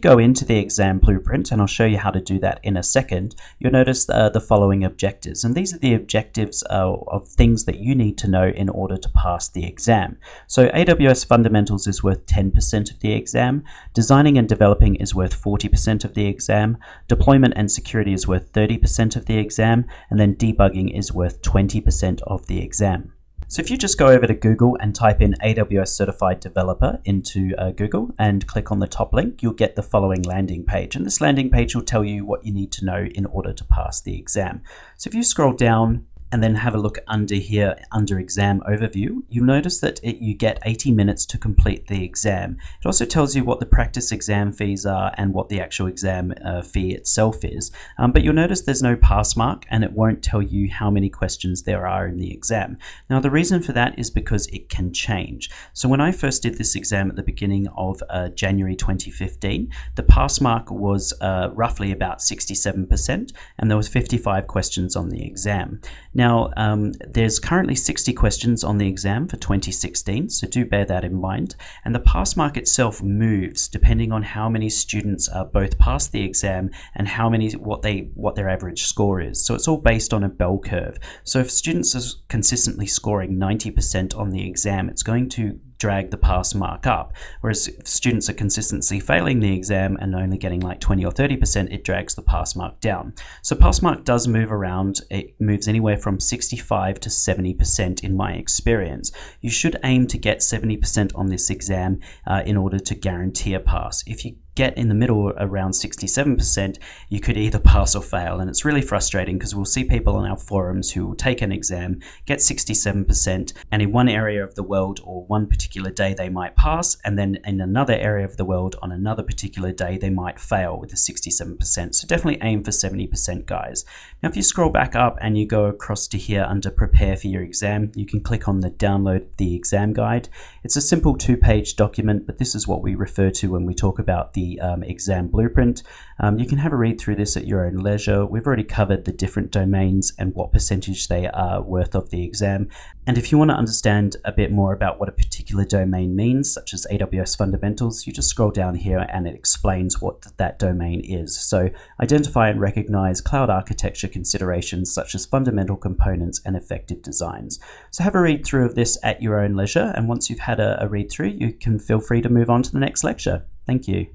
go into the exam blueprint, and I'll show you how to do that in a second, you'll notice the following objectives. And these are the objectives of things that you need to know in order to pass the exam. So AWS Fundamentals is worth 10% of the exam, designing and developing is worth 40% of the exam, deployment and security is worth 30% of the exam, and then debugging is worth 20% of the exam. So if you just go over to Google and type in AWS Certified Developer into Google and click on the top link, you'll get the following landing page. And this landing page will tell you what you need to know in order to pass the exam. So if you scroll down and then have a look under here, under exam overview, you'll notice that you get 80 minutes to complete the exam. It also tells you what the practice exam fees are and what the actual exam fee itself is. But you'll notice there's no pass mark, and it won't tell you how many questions there are in the exam. Now, the reason for that is because it can change. So when I first did this exam at the beginning of January 2015, the pass mark was roughly about 67%, and there was 55 questions on the exam. Now, there's currently 60 questions on the exam for 2016, so do bear that in mind. And the pass mark itself moves depending on how many students both pass the exam and what their average score is. So it's all based on a bell curve. So if students are consistently scoring 90% on the exam, it's going to drag the pass mark up, whereas if students are consistently failing the exam and only getting like 20 or 30%, it drags the pass mark down. So pass mark does move around. It moves anywhere from 65 to 70% in my experience. You should aim to get 70% on this exam in order to guarantee a pass. If you get in the middle around 67%, you could either pass or fail. And it's really frustrating because we'll see people on our forums who will take an exam, get 67%, and in one area of the world or one particular day they might pass, and then in another area of the world on another particular day they might fail with a 67%. So definitely aim for 70%, guys. Now if you scroll back up and you go across to here under prepare for your exam, you can click on the download the exam guide. It's a simple 2-page document, but this is what we refer to when we talk about the exam blueprint. You can have a read through this at your own leisure. We've already covered the different domains and what percentage they are worth of the exam. And if you want to understand a bit more about what a particular domain means, such as AWS Fundamentals, you just scroll down here and it explains what that domain is. So identify and recognize cloud architecture considerations such as fundamental components and effective designs. So have a read through of this at your own leisure. And once you've had a read through, you can feel free to move on to the next lecture. Thank you.